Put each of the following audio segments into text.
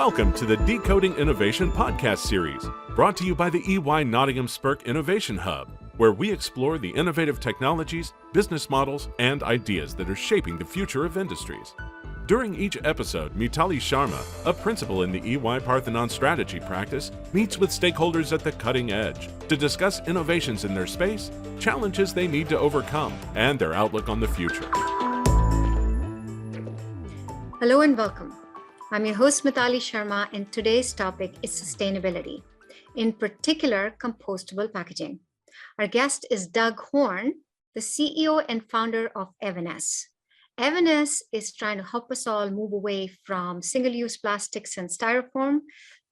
Welcome to the Decoding Innovation podcast series, brought to you by the EY Nottingham Spurk Innovation Hub, where we explore the innovative technologies, business models, and ideas that are shaping the future of industries. During each episode, Mitali Sharma, a principal in the EY Parthenon strategy practice, meets with stakeholders at the cutting edge to discuss innovations in their space, challenges they need to overcome, and their outlook on the future. Hello and welcome. I'm your host, Mitali Sharma, and today's topic is sustainability, in particular, compostable packaging. Our guest is Doug Horne, the CEO and founder of Evanesce. Evanesce is trying to help us all move away from single-use plastics and styrofoam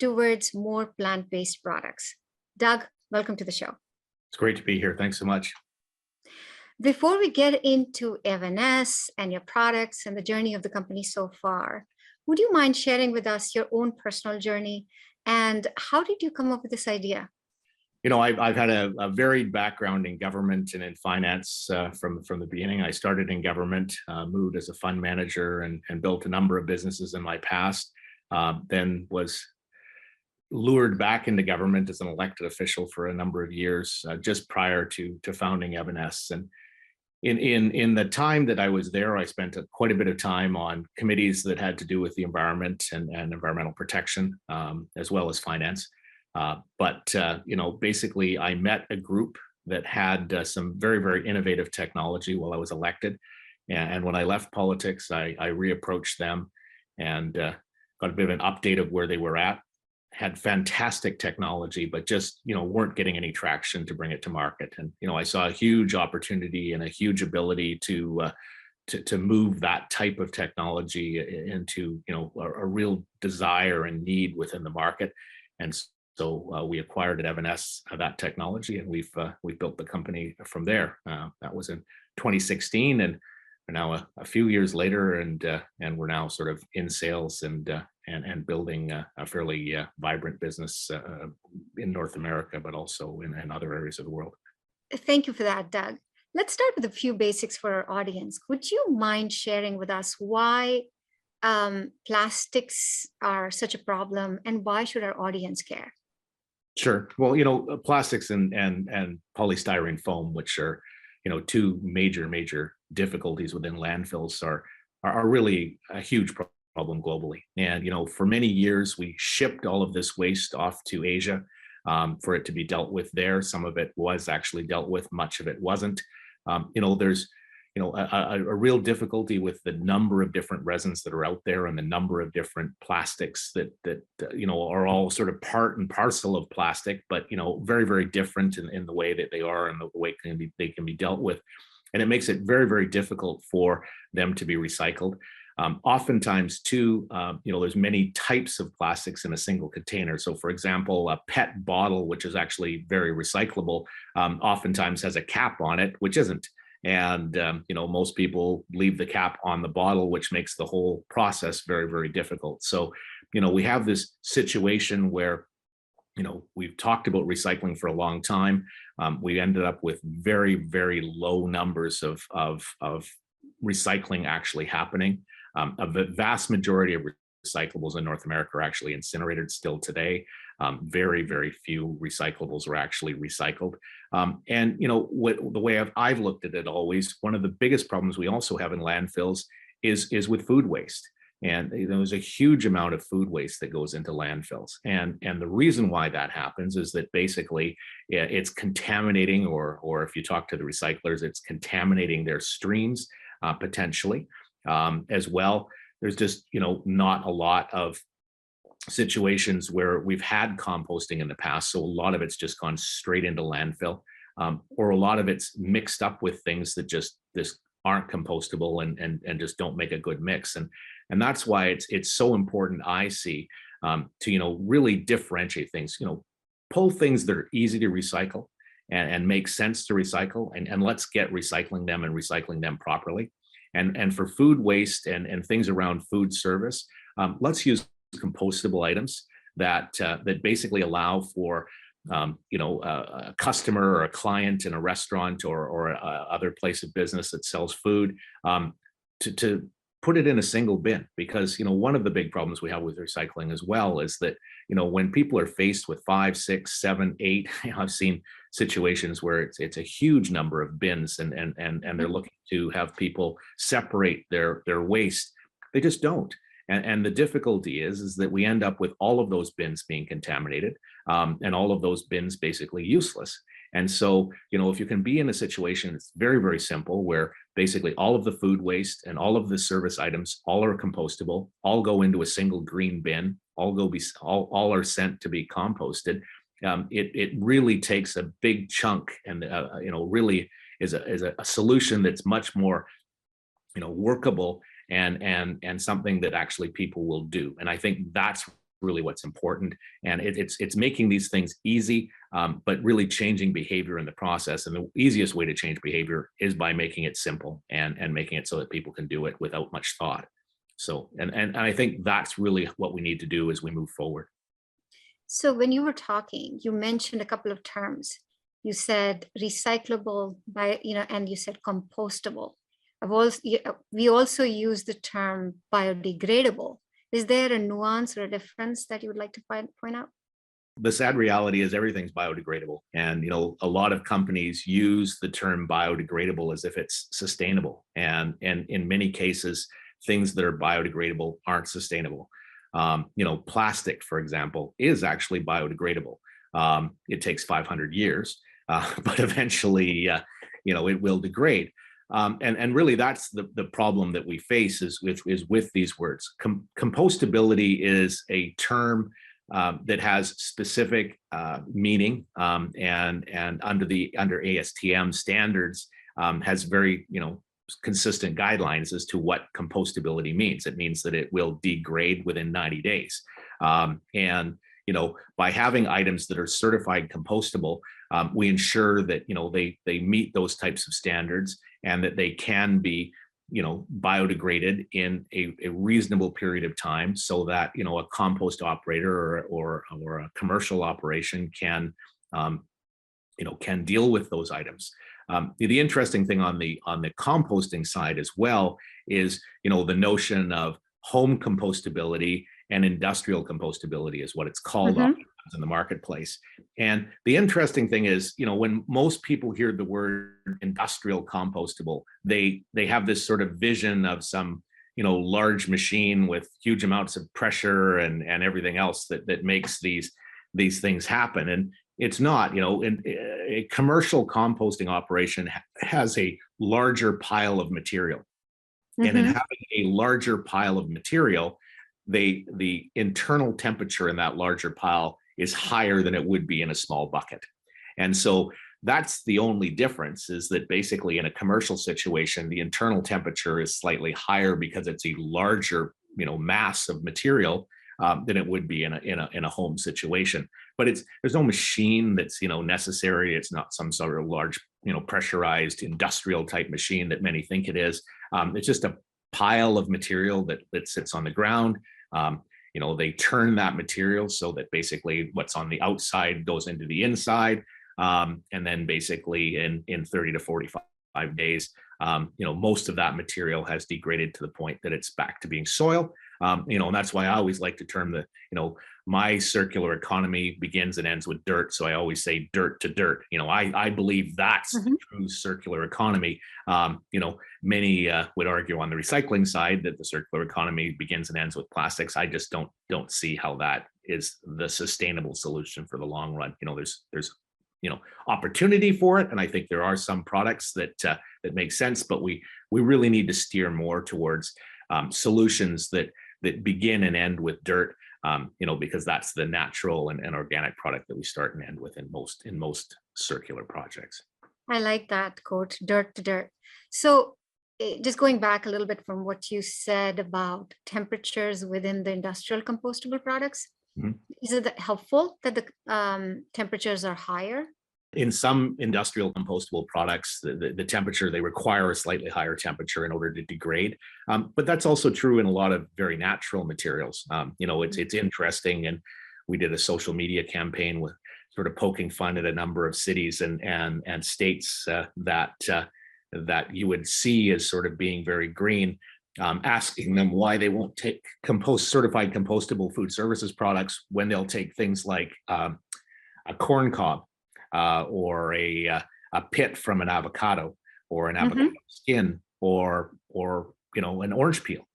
towards more plant-based products. Doug, welcome to the show. It's great to be here. Thanks so much. Before we get into Evanesce and your products and the journey of the company so far, would you mind sharing with us your own personal journey and how did you come up with this idea? You know, I've had a varied background in government and in finance from the beginning. I started in government, moved as a fund manager and built a number of businesses in my past, then was lured back into government as an elected official for a number of years, just prior to founding Evanesce. And in the time that I was there, I spent quite a bit of time on committees that had to do with the environment and environmental protection, as well as finance. You know, basically I met a group that had some very, very innovative technology while I was elected. And when I left politics, I reapproached them and got a bit of an update of where they were at. Had fantastic technology, but just, you know, weren't getting any traction to bring it to market. And, you know, I saw a huge opportunity and a huge ability to move that type of technology into, you know, a real desire and need within the market. And so we acquired at Evanesce that technology, and we've built the company from there. That was in 2016, and we're now a few years later, and we're now sort of in sales and building a fairly vibrant business in North America, but also in other areas of the world. Thank you for that, Doug. Let's start with a few basics for our audience. Would you mind sharing with us why plastics are such a problem and why should our audience care? Sure. Well, you know, plastics and polystyrene foam, which are, you know, two major difficulties within landfills, are really a huge problem globally. And, you know, for many years, we shipped all of this waste off to Asia for it to be dealt with there. Some of it was actually dealt with, much of it wasn't. You know, there's, you know, a real difficulty with the number of different resins that are out there and the number of different plastics that you know, are all sort of part and parcel of plastic, but, you know, very, very different in the way that they are and the way they can be dealt with. And it makes it very, very difficult for them to be recycled. Oftentimes too, you know, there's many types of plastics in a single container. So for example, a PET bottle, which is actually very recyclable, oftentimes has a cap on it, which isn't. And, you know, most people leave the cap on the bottle, which makes the whole process very, very difficult. So, you know, we have this situation where, you know, we've talked about recycling for a long time. We ended up with very, very low numbers of recycling actually happening. The vast majority of recyclables in North America are actually incinerated still today. Very, very few recyclables are actually recycled. And, you know, the way I've looked at it always, one of the biggest problems we also have in landfills is with food waste. And you know, there's a huge amount of food waste that goes into landfills. And the reason why that happens is that basically it's contaminating, or if you talk to the recyclers, it's contaminating their streams potentially. As well, there's just, you know, not a lot of situations where we've had composting in the past. So a lot of it's just gone straight into landfill, or a lot of it's mixed up with things that just aren't compostable and just don't make a good mix. And that's why it's so important, I see, to, you know, really differentiate things, you know, pull things that are easy to recycle and make sense to recycle, and let's get recycling them properly. And for food waste and things around food service, let's use compostable items that basically allow for you know, a customer or a client in a restaurant or other place of business that sells food to put it in a single bin, because one of the big problems we have with recycling as well is that when people are faced with 5, 6, 7, 8, I've seen situations where it's a huge number of bins, and they're looking to have people separate their waste. They just don't. And the difficulty is that we end up with all of those bins being contaminated, and all of those bins basically useless. And so, if you can be in a situation, it's very, very simple, where basically all of the food waste and all of the service items, all are compostable, all go into a single green bin, all are sent to be composted. It really takes a big chunk, and really is a solution that's much more workable, and something that actually people will do. And I think that's really what's important. And it's making these things easy, but really changing behavior in the process. And the easiest way to change behavior is by making it simple, and making it so that people can do it without much thought. So, and I think that's really what we need to do as we move forward. So when you were talking, you mentioned a couple of terms. You said recyclable, and you said compostable. We also use the term biodegradable. Is there a nuance or a difference that you would like to point out? The sad reality is everything's biodegradable. And, a lot of companies use the term biodegradable as if it's sustainable. And in many cases, things that are biodegradable aren't sustainable. Plastic, for example, is actually biodegradable. It takes 500 years, but eventually, it will degrade. And really, that's the problem that we face is with these words. Compostability is a term that has specific meaning, and under ASTM standards has very consistent guidelines as to what compostability means. It means that it will degrade within 90 days. And by having items that are certified compostable, we ensure that they meet those types of standards, and that they can be biodegraded in a reasonable period of time, so that a compost operator or a commercial operation can deal with those items. The interesting thing on the composting side as well is the notion of home compostability and industrial compostability is what it's called in the marketplace. And the interesting thing is, when most people hear the word industrial compostable, they have this sort of vision of some large machine with huge amounts of pressure and everything else that makes these things happen. And it's not. A commercial composting operation has a larger pile of material. And in having a larger pile of material, the internal temperature in that larger pile is higher than it would be in a small bucket. And so that's the only difference, is that basically in a commercial situation, the internal temperature is slightly higher because it's a larger mass of material than it would be in a home situation. But there's no machine that's necessary. It's not some sort of large pressurized industrial type machine that many think it is. It's just a pile of material that sits on the ground. They turn that material so that basically what's on the outside goes into the inside. And then basically in 30 to 45 days, most of that material has degraded to the point that it's back to being soil. And that's why I always like to term my circular economy begins and ends with dirt. So I always say dirt to dirt. I believe that's the true circular economy. Many would argue on the recycling side that the circular economy begins and ends with plastics. I just don't see how that is the sustainable solution for the long run. There's opportunity for it, and I think there are some products that make sense, but we really need to steer more towards solutions that begin and end with dirt, because that's the natural and organic product that we start and end with in most circular projects. I like that quote, dirt to dirt. So just going back a little bit from what you said about temperatures within the industrial compostable products, is it helpful that the temperatures are higher? In some industrial compostable products, the temperature, they require a slightly higher temperature in order to degrade. But that's also true in a lot of very natural materials. It's interesting. And we did a social media campaign with sort of poking fun at a number of cities and states that you would see as sort of being very green. asking them why they won't take certified compostable food services products when they'll take things like a corn cob or a pit from an avocado or an avocado skin or an orange peel.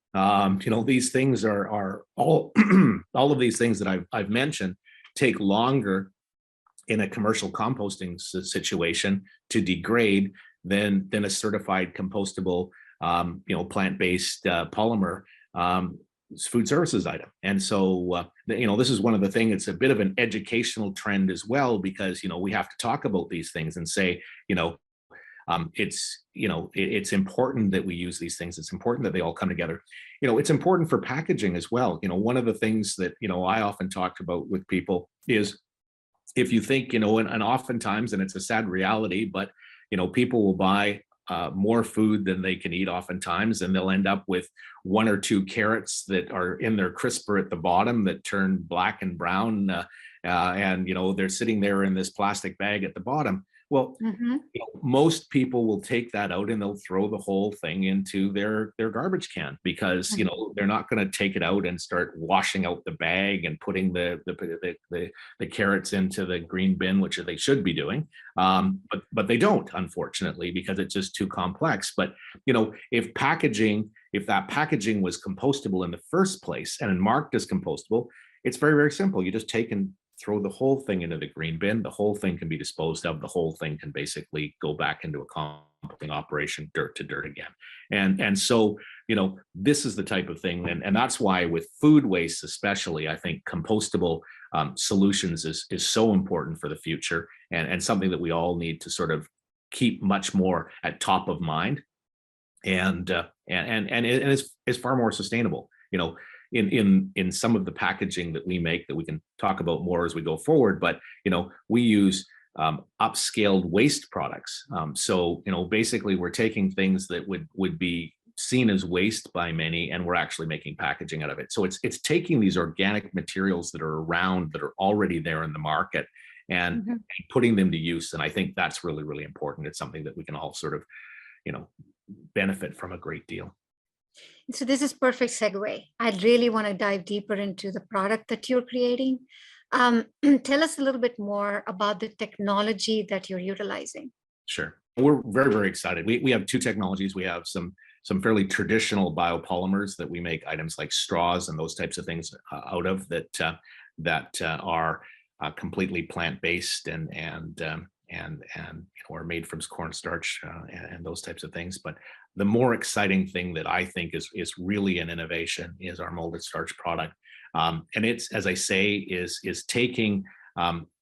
These things are all all of these things that I've mentioned take longer in a commercial composting situation to degrade than a certified compostable plant-based polymer food services item. And so this is one of the things. It's a bit of an educational trend as well, because we have to talk about these things and say it's important that we use these things. It's important that they all come together. It's important for packaging as well. One of the things that I often talk about with people is, if you think, and oftentimes, and it's a sad reality, but people will buy more food than they can eat oftentimes, and they'll end up with 1 or 2 carrots that are in their crisper at the bottom that turn black and brown, and they're sitting there in this plastic bag at the bottom. Well, most people will take that out and they'll throw the whole thing into their garbage can, because they're not going to take it out and start washing out the bag and putting the carrots into the green bin, which they should be doing, but they don't, unfortunately, because it's just too complex. But if that packaging was compostable in the first place and marked as compostable, it's very, very simple. You just take and throw the whole thing into the green bin. The whole thing can be disposed of. The whole thing can basically go back into a composting operation, dirt to dirt again. And so, this is the type of thing. And that's why with food waste, especially, I think compostable solutions is so important for the future, and something that we all need to sort of keep much more at top of mind. And it's far more sustainable. In some of the packaging that we make, that we can talk about more as we go forward, but we use upscaled waste products. So basically, we're taking things that would be seen as waste by many, and we're actually making packaging out of it. So it's taking these organic materials that are around, that are already there in the market, and putting them to use. And I think that's really, really important. It's something that we can all sort of benefit from a great deal. So this is perfect segue. I really want to dive deeper into the product that you're creating. Tell us a little bit more about the technology that you're utilizing. Sure. We're very, very excited. We have 2 technologies. We have some fairly traditional biopolymers that we make items like straws and those types of things out of, that are completely plant-based and are made from cornstarch and those types of things. But the more exciting thing that I think is really an innovation is our molded starch product. And it's, as I say, is taking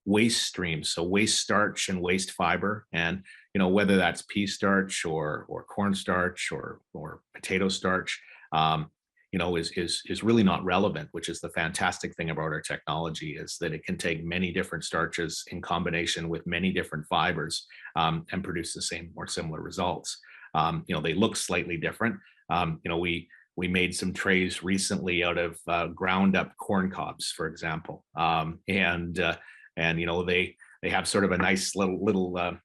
waste streams, so waste starch and waste fiber, and whether that's pea starch or cornstarch or potato starch, is really not relevant. Which is the fantastic thing about our technology, is that it can take many different starches in combination with many different fibers and produce the same or similar results. They look slightly different. We made some trays recently out of ground up corn cobs, for example, and they have sort of a nice little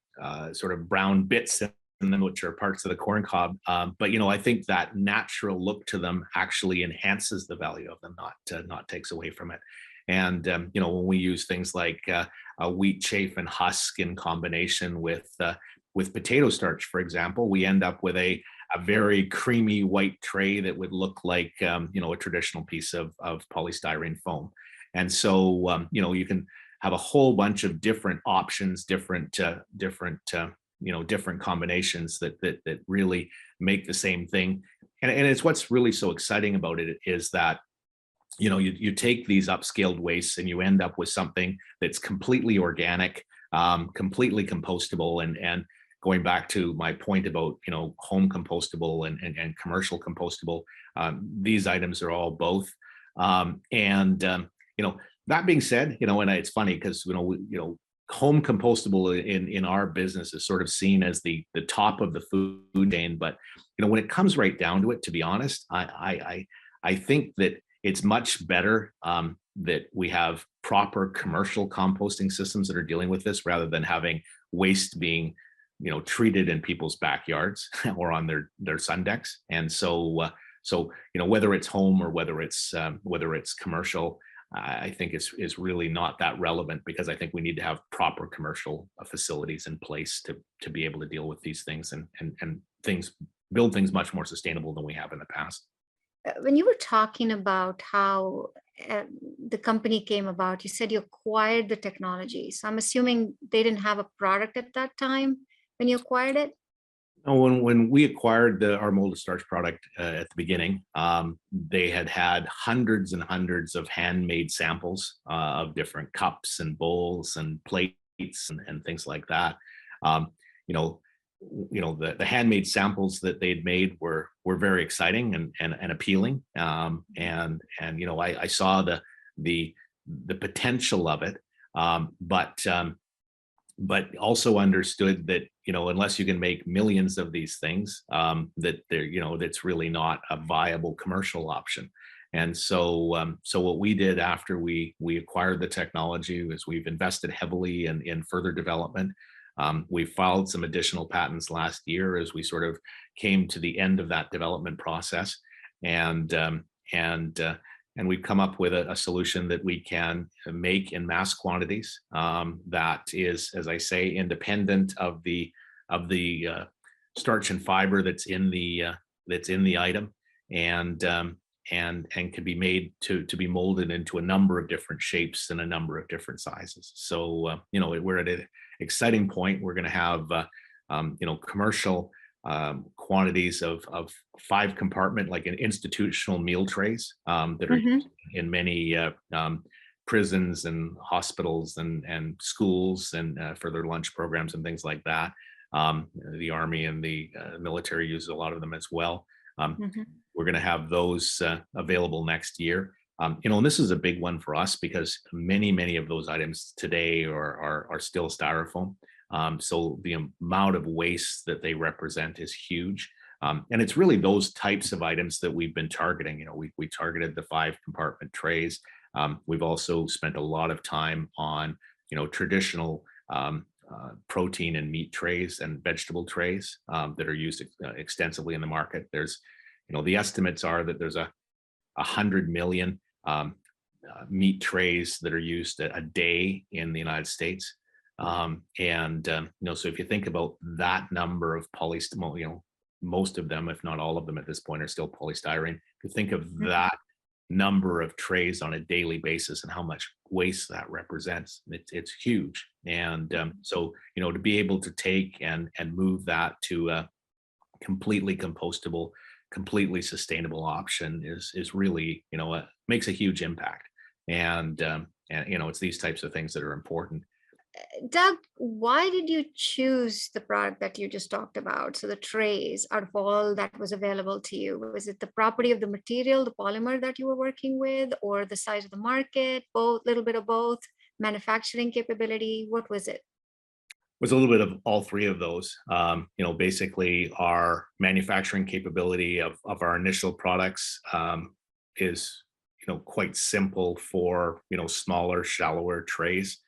sort of brown bits in them, which are parts of the corn cob. But I think that natural look to them actually enhances the value of them, not takes away from it. And when we use things like a wheat chaff and husk in combination with potato starch, for example, we end up with a very creamy white tray that would look like a traditional piece of polystyrene foam. And so you can have a whole bunch of different options, different combinations that really make the same thing. And it's what's really so exciting about it is that you take these upscaled wastes and you end up with something that's completely organic, completely compostable, and going back to my point about home compostable and commercial compostable, these items are all both. That being said, and it's funny because home compostable in our business is sort of seen as the top of the food chain, but when it comes right down to it, to be honest, I think that it's much better that we have proper commercial composting systems that are dealing with this, rather than having waste being treated in people's backyards or on their sun decks. And so So, whether it's home or whether it's commercial, I think is really not that relevant, because I think we need to have proper commercial facilities in place to be able to deal with these things and build things much more sustainable than we have in the past. When you were talking about how uh, the company came about, you said you acquired the technology. So I'm assuming they didn't have a product at that time when you acquired it? No, when we acquired our molded starch product at the beginning, they had hundreds and hundreds of handmade samples of different cups and bowls and plates and things like that. Um, you know, the handmade samples that they'd made were very exciting and appealing. I saw the potential of it, but also understood that, unless you can make millions of these things, that's really not a viable commercial option. And so what we did after we acquired the technology was we've invested heavily in further development. We filed some additional patents last year as we sort of came to the end of that development process, and we've come up with a solution that we can make in mass quantities, that is, as I say, independent of the starch and fiber that's in the item, and can be made to be molded into a number of different shapes and a number of different sizes. So we're at an exciting point. We're going to have commercial quantities of 5 compartment, like an institutional meal trays, that are Mhm. used in many prisons and hospitals and schools, and for their lunch programs and things like that. The Army and the military uses a lot of them as well. Mhm. We're going to have those available next year. And this is a big one for us, because many of those items today are still styrofoam. So the amount of waste that they represent is huge. And it's really those types of items that we've been targeting. We targeted the 5 compartment trays. We've also spent a lot of time on, traditional protein and meat trays and vegetable trays that are used extensively in the market. There's, the estimates are that there's 100 million meat trays that are used a day in the United States. So if you think about that number of polystyrene, most of them, if not all of them at this point, are still polystyrene. If you think of that number of trays on a daily basis and how much waste that represents, it's huge. And so to be able to take and move that to a completely compostable, completely sustainable option is really, makes a huge impact. And it's these types of things that are important. Doug, why did you choose the product that you just talked about? So the trays, out of all that was available to you, was it the property of the material, the polymer that you were working with, or the size of the market, both, little bit of both, manufacturing capability? What was it? Was a little bit of all 3 of those. Basically our manufacturing capability of our initial products is, quite simple for, smaller, shallower trays,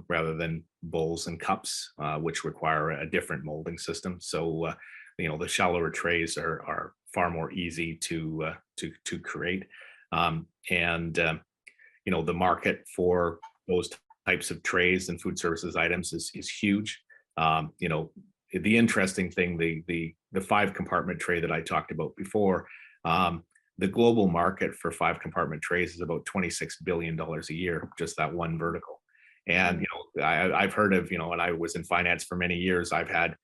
rather than bowls and cups, which require a different molding system. So, the shallower trays are far more easy to create. The market for those types of trays and food services items is huge. The interesting thing, the 5 compartment tray that I talked about before, the global market for 5 compartment trays is about $26 billion a year, just that one vertical. And I've heard of, and I was in finance for many years. I've had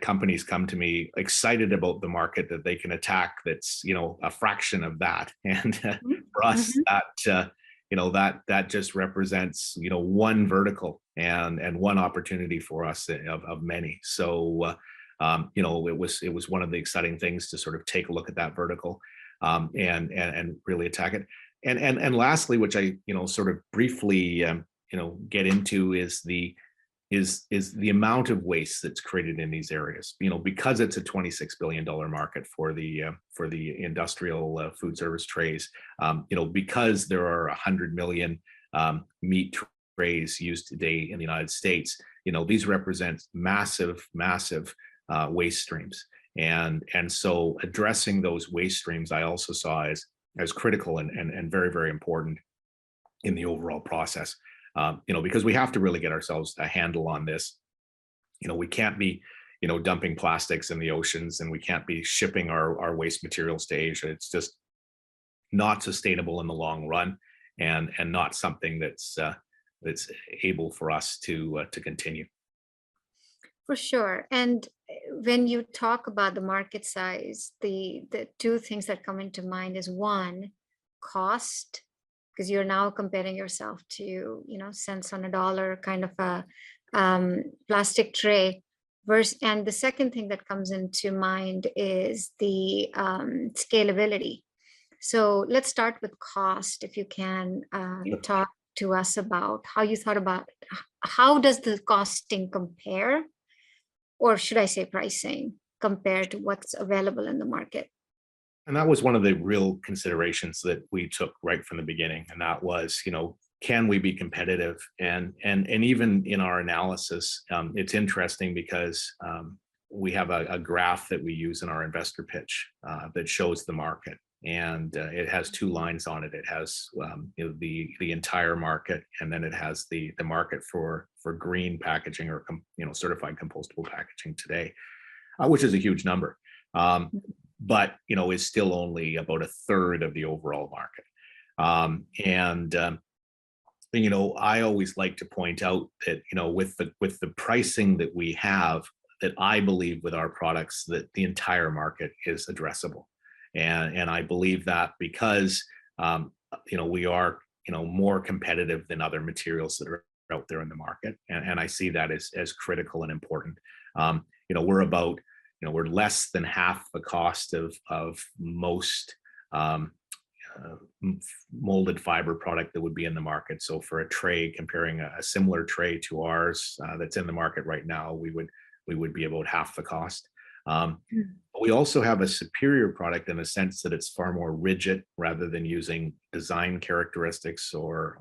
companies come to me excited about the market that they can attack. That's a fraction of that. And for us, that just represents one vertical and one opportunity for us of many. So it was one of the exciting things to sort of take a look at that vertical, and really attack it. And lastly, which I sort of briefly get into, is the amount of waste that's created in these areas. Because it's a $26 billion market for the industrial food service trays. Because there are 100 million meat trays used today in the United States. These represent massive waste streams. And so addressing those waste streams, I also saw as critical and very, very important in the overall process. Because we have to really get ourselves a handle on this. We can't be, dumping plastics in the oceans, and we can't be shipping our waste materials to Asia. It's just not sustainable in the long run, and not something that's able for us to continue. For sure. And when you talk about the market size, the two things that come into mind is one, cost, because you're now comparing yourself to, cents on a dollar kind of a plastic tray. And the second thing that comes into mind is the scalability. So let's start with cost, if you can talk to us about how you thought about how does the costing compare, or should I say pricing, compared to what's available in the market? And that was one of the real considerations that we took right from the beginning. And that was, can we be competitive? And even in our analysis, it's interesting because we have a graph that we use in our investor pitch that shows the market. And it has two lines on it. It has the entire market, and then it has the market for green packaging, or certified compostable packaging today, which is a huge number, but is still only about a third of the overall market. I always like to point out that with the pricing that we have, that I believe with our products that the entire market is addressable. And I believe that because we are more competitive than other materials that are out there in the market, and I see that as critical and important. We're about we're less than half the cost of most molded fiber product that would be in the market. So for a tray, comparing a similar tray to ours that's in the market right now, we would be about half the cost. But we also have a superior product in the sense that it's far more rigid, rather than using design characteristics or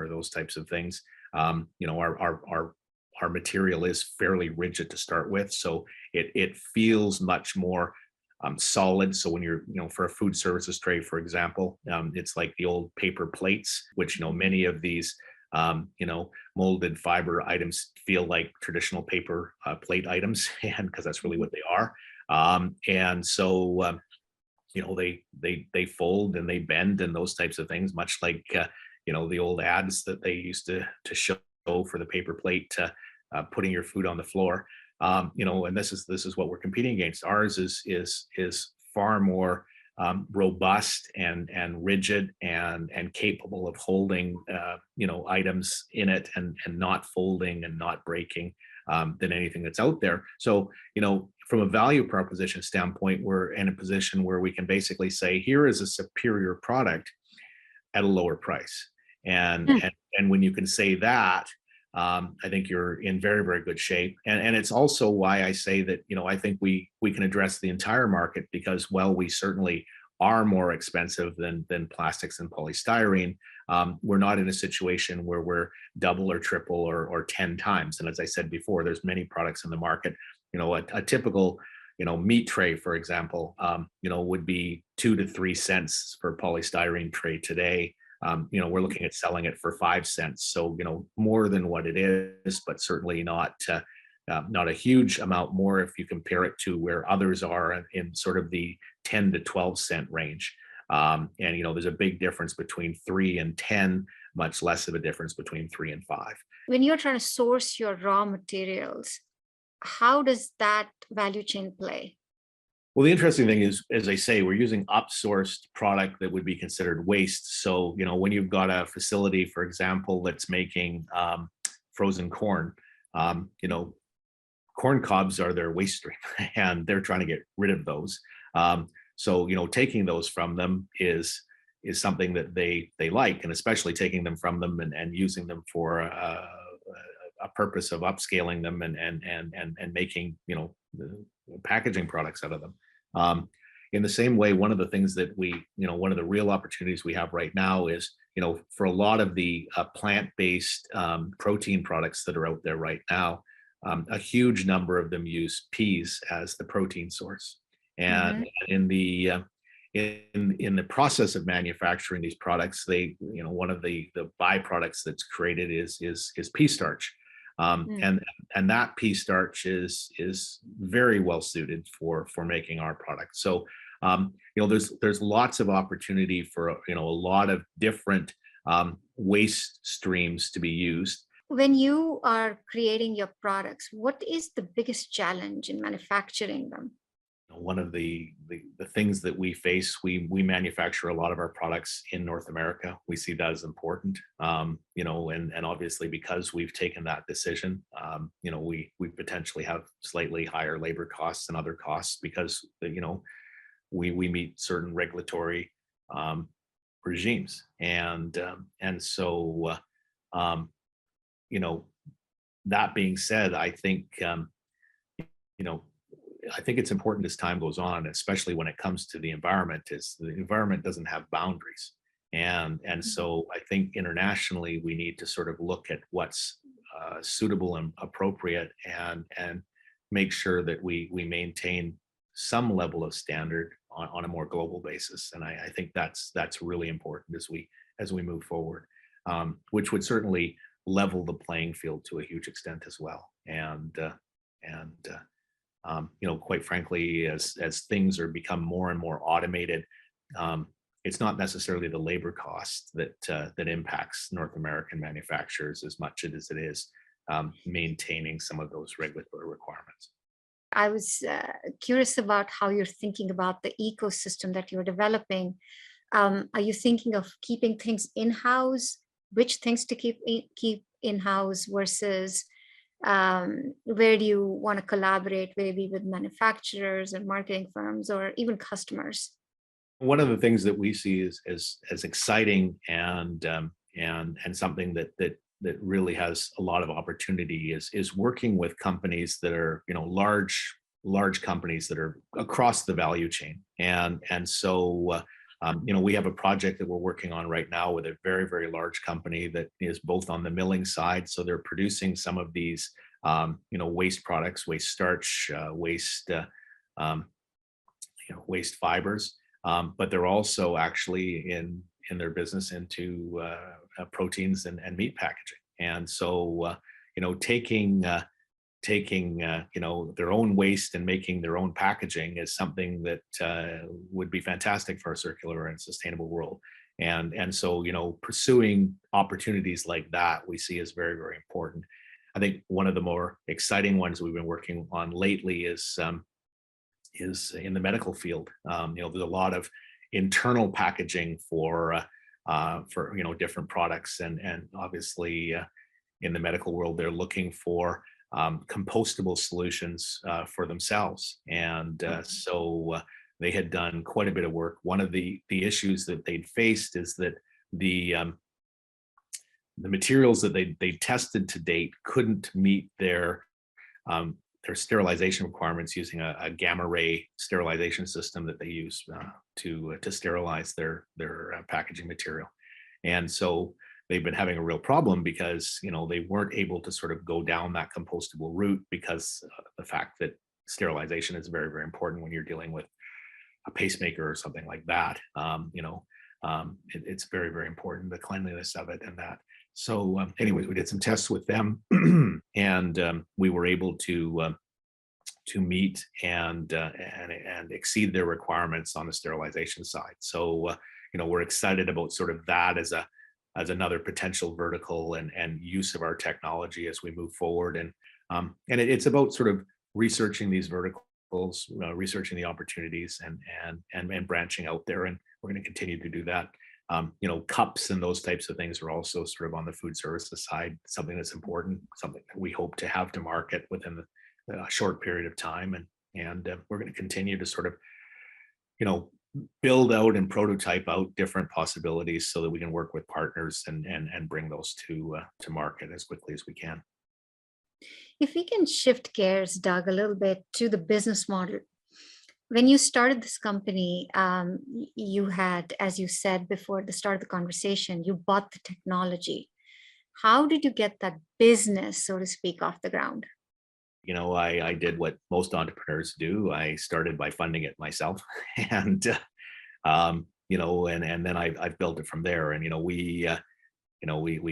those types of things. Our material is fairly rigid to start with, so it feels much more solid. So when you're, for a food services tray, for example, it's like the old paper plates, which many of these molded fiber items feel like traditional paper plate items, and because that's really what they are. And so they fold and they bend and those types of things, much like the old ads that they used to show for the paper plate, putting your food on the floor. And this is what we're competing against. Ours is far more robust and rigid and capable of holding items in it and not folding and not breaking than anything that's out there. So from a value proposition standpoint, we're in a position where we can basically say, here is a superior product at a lower price. And when you can say that, I think you're in very, very good shape. And it's also why I say that, I think we can address the entire market, because, well, we certainly are more expensive than plastics and polystyrene. We're not in a situation where we're double or triple or 10 times. And as I said before, there's many products in the market. A typical meat tray, for example, would be 2 to 3 cents for polystyrene tray today. We're looking at selling it for 5 cents. So, more than what it is, but certainly not a huge amount more if you compare it to where others are in sort of the 10 to 12 cent range. And, there's a big difference between 3 and 10, much less of a difference between 3 and 5. When you're trying to source your raw materials, how does that value chain play? Well, the interesting thing is, as I say, we're using upsourced product that would be considered waste. So, when you've got a facility, for example, that's making frozen corn, corn cobs are their waste stream, and they're trying to get rid of those. So, taking those from them is something that they like, and especially taking them from them and using them for a purpose of upscaling them and making packaging products out of them. In the same way, one of the things that one of the real opportunities we have right now is, for a lot of the plant-based protein products that are out there right now, a huge number of them use peas as the protein source. And in the in the process of manufacturing these products, one of the byproducts that's created is pea starch, and that pea starch is very well suited for making our product. So there's lots of opportunity for a lot of different waste streams to be used. When you are creating your products, what is the biggest challenge in manufacturing them? One of the things that we face, we manufacture a lot of our products in North America. We see that as important, and obviously because we've taken that decision, we potentially have slightly higher labor costs and other costs because we meet certain regulatory regimes, and so that being said, I think I think it's important as time goes on, especially when it comes to the environment, is the environment doesn't have boundaries. And so I think internationally we need to sort of look at what's suitable and appropriate, and make sure that we maintain some level of standard on a more global basis. And I think that's really important as we move forward, which would certainly level the playing field to a huge extent as well. And quite frankly, as things are become more and more automated, it's not necessarily the labor cost that impacts North American manufacturers as much as it is maintaining some of those regulatory requirements. I was curious about how you're thinking about the ecosystem that you're developing. Are you thinking of keeping things in-house? Which things to keep in-house versus where do you want to collaborate, maybe with manufacturers and marketing firms or even customers? One of the things that we see as exciting and something that really has a lot of opportunity is working with companies that are large companies that are across the value chain, and so we have a project that we're working on right now with a very, very large company that is both on the milling side. So they're producing some of these, waste products, waste starch, waste fibers, but they're also actually in their business into proteins and meat packaging. And so, taking their own waste and making their own packaging is something that would be fantastic for a circular and sustainable world. And so pursuing opportunities like that we see as very, very important. I think one of the more exciting ones we've been working on lately is in the medical field. There's a lot of internal packaging for different products, and obviously in the medical world they're looking for compostable solutions for themselves. And so they had done quite a bit of work. One of the issues that they'd faced is that the materials that they tested to date couldn't meet their sterilization requirements using a gamma ray sterilization system that they use to sterilize their packaging material. And so they've been having a real problem because they weren't able to sort of go down that compostable route because of the fact that sterilization is very, very important when you're dealing with a pacemaker or something like that. It's very, very important, the cleanliness of it and that. So anyways, we did some tests with them and we were able to meet and exceed their requirements on the sterilization side. So we're excited about sort of that as another potential vertical and use of our technology as we move forward. And it's about sort of researching these verticals, researching the opportunities and branching out there. And we're going to continue to do that. Cups and those types of things are also sort of on the food services side, something that's important, something that we hope to have to market within a short period of time. And we're going to continue to sort of, build out and prototype out different possibilities so that we can work with partners and bring those to market as quickly as we can. If we can shift gears, Doug, a little bit to the business model. When you started this company, you had, as you said before the start of the conversation, you bought the technology. How did you get that business, so to speak, off the ground? I did what most entrepreneurs do. I started by funding it myself, and and then I've built it from there. And we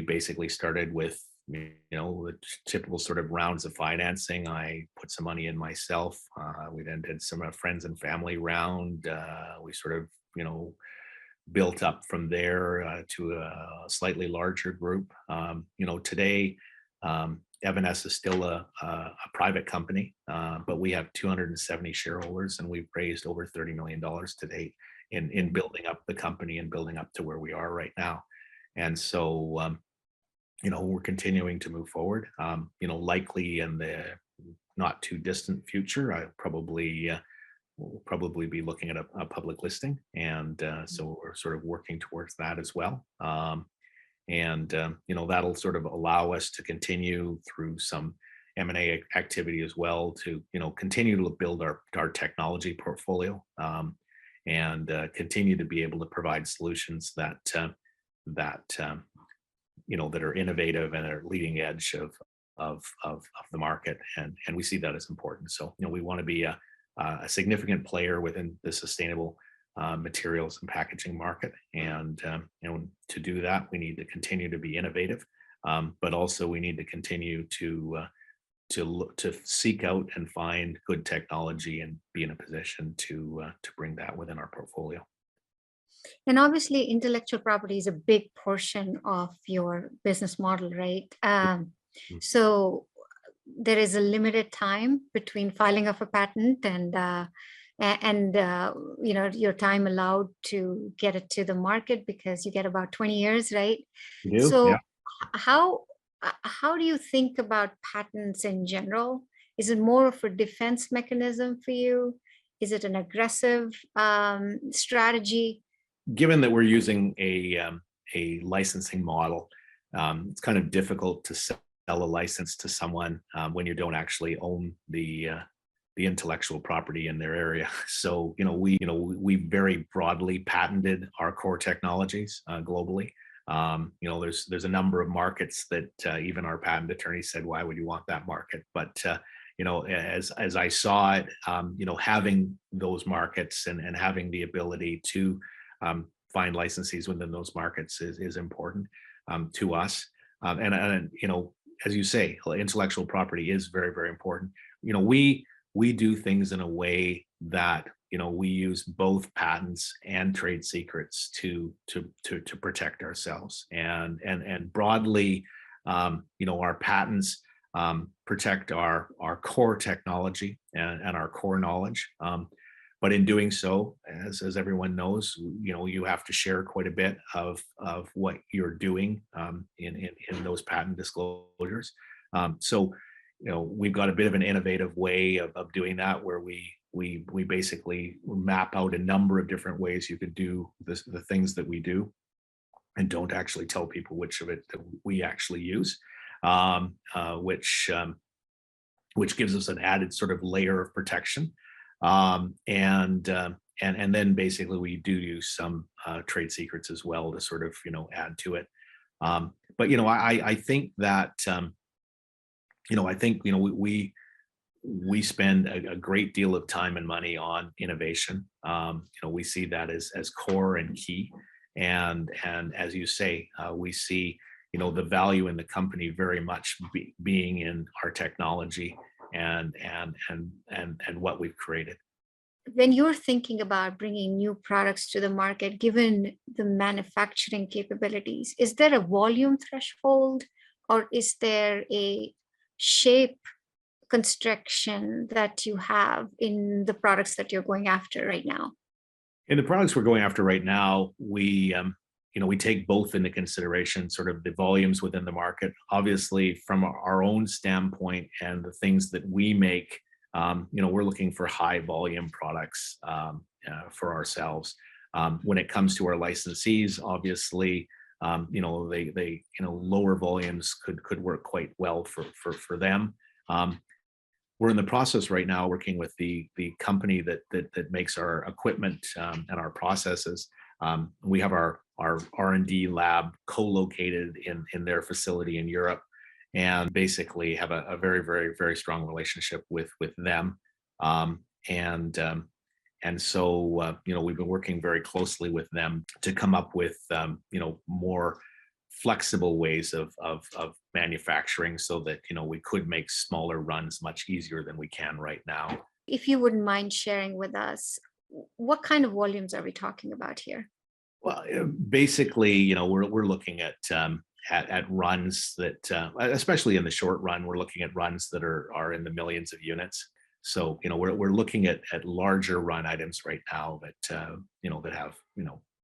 basically started with the typical sort of rounds of financing. I put some money in myself. We then did some friends and family round. We sort of built up from there to a slightly larger group. Today, Evanesce is still a private company, but we have 270 shareholders, and we've raised over $30 million to date in building up the company and building up to where we are right now. And so, we're continuing to move forward. Likely in the not too distant future, I probably we'll probably be looking at a public listing, and so we're sort of working towards that as well. That'll sort of allow us to continue through some M&A activity as well to continue to build our technology portfolio, and continue to be able to provide solutions that are innovative and are leading edge of the market, and we see that as important. So we want to be a significant player within the sustainable materials and packaging market, and to do that we need to continue to be innovative, but also we need to continue to seek out and find good technology and be in a position to bring that within our portfolio. And obviously, intellectual property is a big portion of your business model, right? So there is a limited time between filing of a patent and your time allowed to get it to the market, because you get about 20 years, right? You do? So Yeah. how do you think about patents in general? Is it more of a defense mechanism for you? Is it an aggressive strategy? Given that we're using a licensing model, it's kind of difficult to sell a license to someone when you don't actually own the intellectual property in their area. So we very broadly patented our core technologies globally. There's a number of markets that even our patent attorney said, why would you want that market? But as I saw it, having those markets and having the ability to find licensees within those markets is important to us. And as you say, intellectual property is very, very important. We do things in a way that we use both patents and trade secrets to protect ourselves. And broadly, our patents protect our core technology and our core knowledge. But in doing so, as everyone knows, you have to share quite a bit of what you're doing in those patent disclosures. So we've got a bit of an innovative way of doing that, where we basically map out a number of different ways you could do the things that we do, and don't actually tell people which of it that we actually use, which gives us an added sort of layer of protection. And then basically we do use some trade secrets as well to sort of add to it. But I think that we spend a great deal of time and money on innovation. We see that as core and key, and as you say, we see the value in the company very much being in our technology and what we've created. When you're thinking about bringing new products to the market, given the manufacturing capabilities, is there a volume threshold, or is there a shape construction that you have in the products that you're going after right now? In the products we're going after right now, we take both into consideration, sort of the volumes within the market. Obviously, from our own standpoint and the things that we make, we're looking for high volume products for ourselves. When it comes to our licensees, obviously, they lower volumes could work quite well for them. We're in the process right now working with the company that makes our equipment and our processes. We have our R&D lab co-located in their facility in Europe, and basically have a very, very, very strong relationship with them. Um, and and so, we've been working very closely with them to come up with, more flexible ways of manufacturing so that, we could make smaller runs much easier than we can right now. If you wouldn't mind sharing with us, what kind of volumes are we talking about here? Well, basically, we're looking at runs that, especially in the short run, we're looking at runs that are in the millions of units. So, we're looking at larger run items right now that, that have,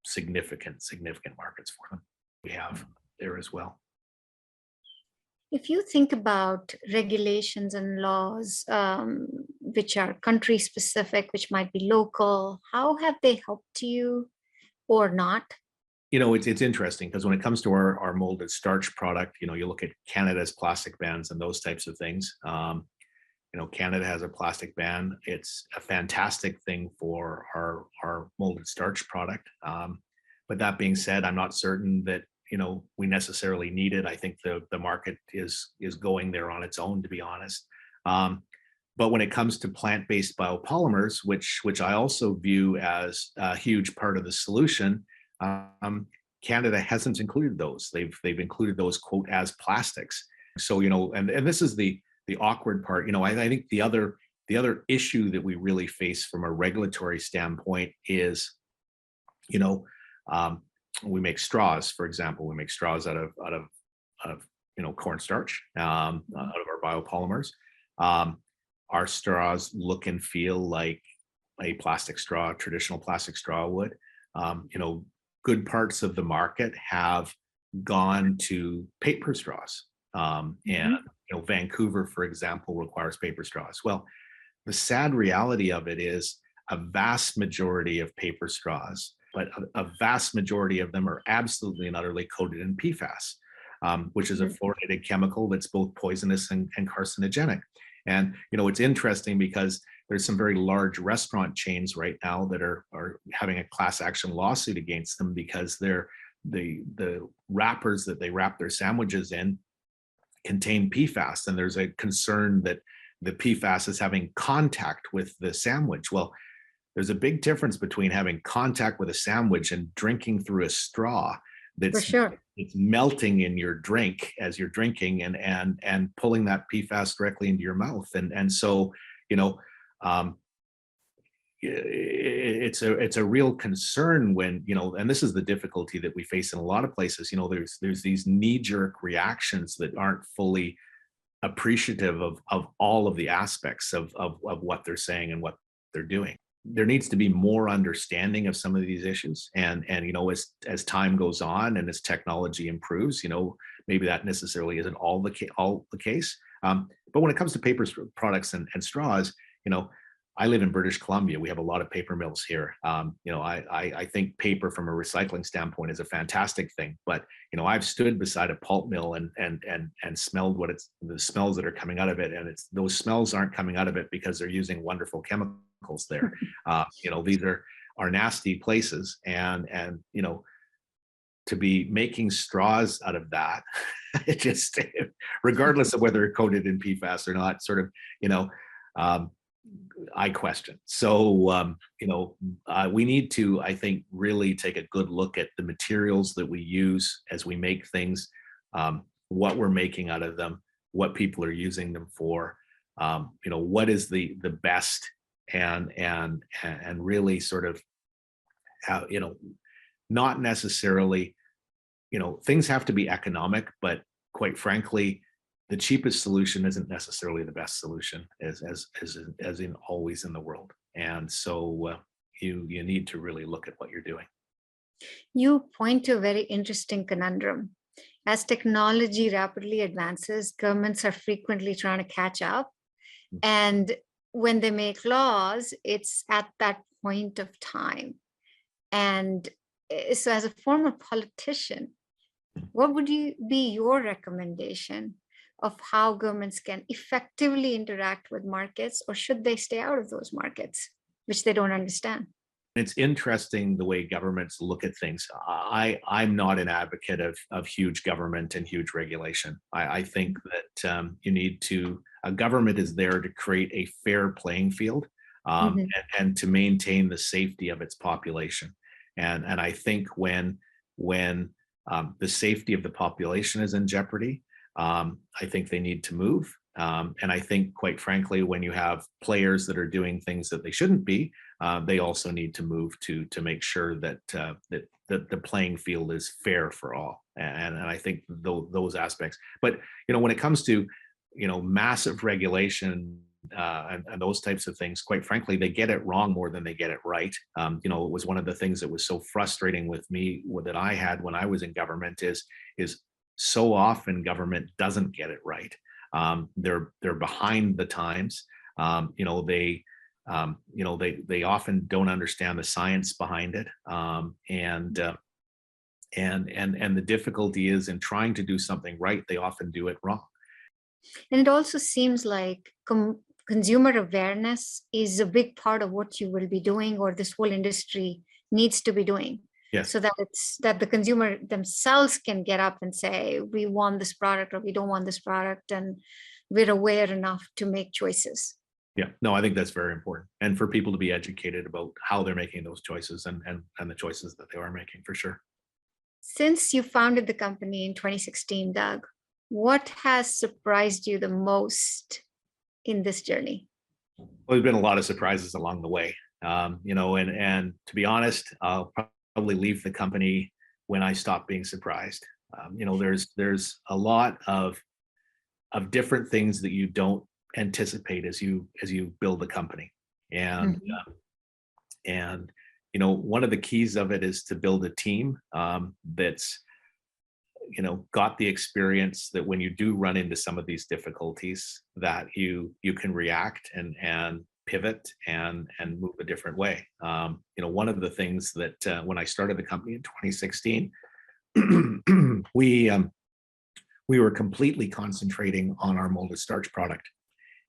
significant markets for them. We have there as well. If you think about regulations and laws, which are country specific, which might be local, how have they helped you or not? It's interesting because when it comes to our molded starch product, you look at Canada's plastic bans and those types of things. Canada has a plastic ban. It's a fantastic thing for our molded starch product. But that being said, I'm not certain that we necessarily need it. I think the market is going there on its own, to be honest. But when it comes to plant-based biopolymers, which I also view as a huge part of the solution, Canada hasn't included those. They've included those, quote, as plastics. So, and this is the awkward part. I think the other issue that we really face from a regulatory standpoint is, we make straws, for example. We make straws out of cornstarch, out of our biopolymers. Our straws look and feel like a plastic straw, traditional plastic straw would. Good parts of the market have gone to paper straws. And Vancouver, for example, requires paper straws. Well, the sad reality of it is a vast majority of paper straws, but a vast majority of them are absolutely and utterly coated in PFAS, which is a fluorinated chemical that's both poisonous and carcinogenic. And it's interesting because there's some very large restaurant chains right now that are having a class action lawsuit against them because the wrappers that they wrap their sandwiches in contain PFAS, and there's a concern that the PFAS is having contact with the sandwich. Well, there's a big difference between having contact with a sandwich and drinking through a straw For sure. it's melting in your drink as you're drinking and pulling that PFAS directly into your mouth. And so, it's a real concern when, and this is the difficulty that we face in a lot of places. There's these knee-jerk reactions that aren't fully appreciative of all of the aspects of what they're saying and what they're doing. There needs to be more understanding of some of these issues, and as time goes on and as technology improves, maybe that necessarily isn't all the case. But when it comes to paper products and straws, I live in British Columbia. We have a lot of paper mills here. I think paper from a recycling standpoint is a fantastic thing, but I've stood beside a pulp mill and smelled the smells that are coming out of it, and those smells aren't coming out of it because they're using wonderful chemicals there. These are nasty places, and to be making straws out of that, it just, regardless of whether it's coated in PFAS or not, sort of, I question. So, we need to, I think, really take a good look at the materials that we use as we make things, what we're making out of them, what people are using them for, what is the best, and really sort of how, not necessarily, things have to be economic, but quite frankly, the cheapest solution isn't necessarily the best solution, as in always in the world. And so you need to really look at what you're doing. You point to a very interesting conundrum. As technology rapidly advances, governments are frequently trying to catch up. And when they make laws, it's at that point of time. And so as a former politician, what would be your recommendation of how governments can effectively interact with markets, or should they stay out of those markets, which they don't understand? It's interesting the way governments look at things. I'm not an advocate of huge government and huge regulation. I think that you need to, a government is there to create a fair playing field, Mhm. and to maintain the safety of its population. And I think when the safety of the population is in jeopardy, I think they need to move. And I think, quite frankly, when you have players that are doing things that they shouldn't be, they also need to move to make sure that that the playing field is fair for all. And I think those aspects. But when it comes to massive regulation, and those types of things, quite frankly, they get it wrong more than they get it right. It was one of the things that was so frustrating with me, that I had when I was in government, is so often government doesn't get it right. They're behind the times. They often don't understand the science behind it. And the difficulty is, in trying to do something right, they often do it wrong. And it also seems like consumer awareness is a big part of what you will be doing, or this whole industry needs to be doing. Yes. So that the consumer themselves can get up and say, we want this product or we don't want this product, and we're aware enough to make choices. Yeah, no, I think that's very important. And for people to be educated about how they're making those choices, and the choices that they are making, for sure. Since you founded the company in 2016, Doug, what has surprised you the most in this journey? Well, there's been a lot of surprises along the way. And to be honest, I'll probably leave the company when I stop being surprised. There's a lot of different things that you don't anticipate as you build a company. And one of the keys of it is to build a team that's got the experience, that when you do run into some of these difficulties, that you can react and pivot and move a different way. One of the things that when I started the company in 2016, we were completely concentrating on our molded starch product.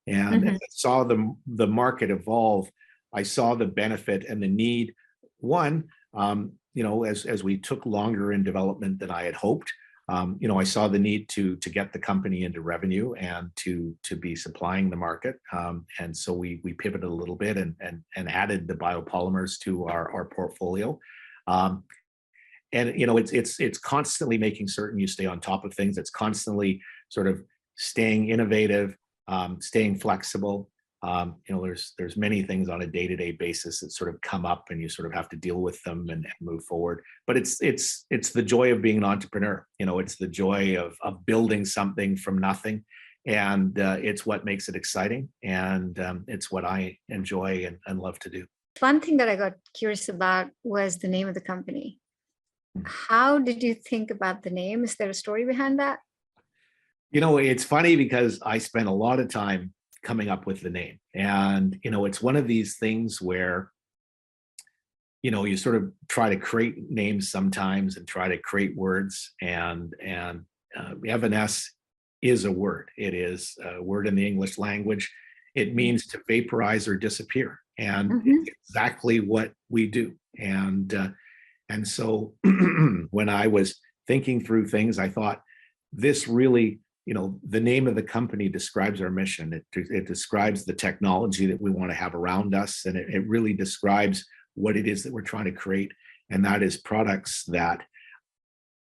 And as I saw the market evolve, I saw the benefit and the need. One, as we took longer in development than I had hoped, I saw the need to get the company into revenue and to be supplying the market. And so we pivoted a little bit and added the biopolymers to our portfolio. And it's constantly making certain you stay on top of things. It's constantly sort of staying innovative, staying flexible. There's many things on a day-to-day basis that sort of come up, and you sort of have to deal with them and move forward. But it's the joy of being an entrepreneur. It's the joy of building something from nothing, and it's what makes it exciting, and it's what I enjoy and love to do. One thing that I got curious about was the name of the company. How did you think about the name? Is there a story behind that? It's funny because I spent a lot of time coming up with the name. And, it's one of these things where, you sort of try to create names sometimes and try to create words. And Evanesce is a word. It is a word in the English language. It means to vaporize or disappear. And it's exactly what we do. And so when I was thinking through things, I thought, this really, the name of the company describes our mission. It describes the technology that we want to have around us. And it really describes what it is that we're trying to create. And that is products that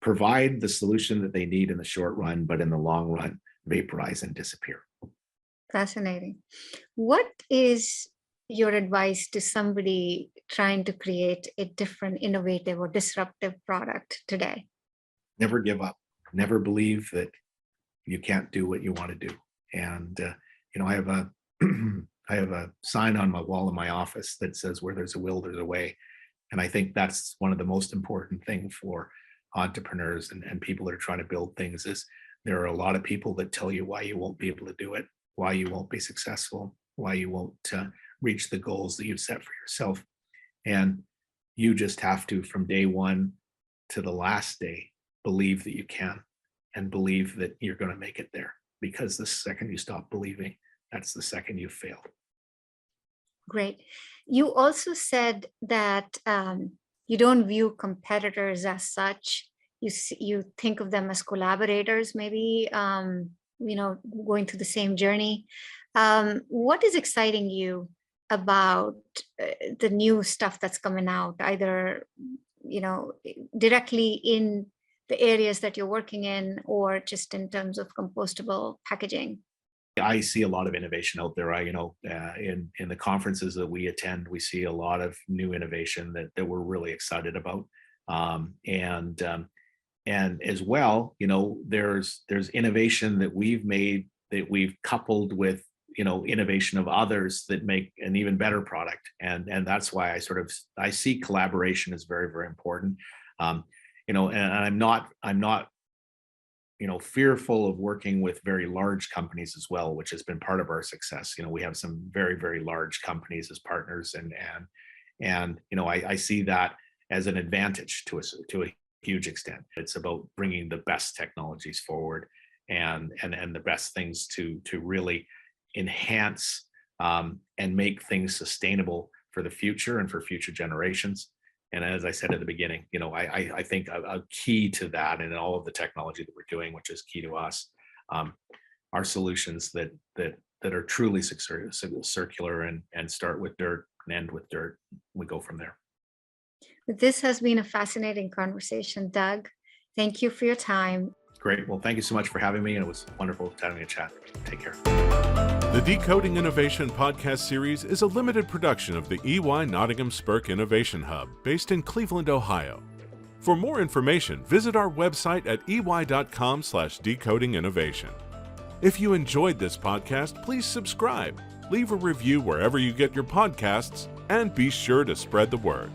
provide the solution that they need in the short run, but in the long run, vaporize and disappear. Fascinating. What is your advice to somebody trying to create a different, innovative, or disruptive product today? Never give up. Never believe that you can't do what you want to do. And I have a I have a sign on my wall in my office that says, "Where there's a will, there's a way." And I think that's one of the most important things for entrepreneurs and people that are trying to build things, is there are a lot of people that tell you why you won't be able to do it, why you won't be successful, why you won't reach the goals that you've set for yourself. And you just have to, from day one to the last day, believe that you can, and believe that you're going to make it there. Because the second you stop believing, that's the second you've failed. Great. You also said that you don't view competitors as such. You think of them as collaborators, maybe, going through the same journey. What is exciting you about the new stuff that's coming out, either, directly in the areas that you're working in, or just in terms of compostable packaging? I see a lot of innovation out there. In the conferences that we attend, we see a lot of new innovation that we're really excited about. And as well, there's innovation that we've made that we've coupled with innovation of others that make an even better product. And that's why I see collaboration as very, very important. And I'm not fearful of working with very large companies as well, which has been part of our success. We have some very, very large companies as partners, and I see that as an advantage to a huge extent. It's about bringing the best technologies forward and the best things to really enhance and make things sustainable for the future and for future generations. And as I said at the beginning, I think a key to that, and all of the technology that we're doing, which is key to us, are solutions that are truly circular and start with dirt and end with dirt. We go from there. This has been a fascinating conversation, Doug. Thank you for your time. Great. Well, thank you so much for having me, and it was wonderful having a chat. Take care. The Decoding Innovation podcast series is a limited production of the EY Nottingham Spurk Innovation Hub, based in Cleveland, Ohio. For more information, visit our website at ey.com/decodinginnovation. If you enjoyed this podcast, please subscribe, leave a review wherever you get your podcasts, and be sure to spread the word.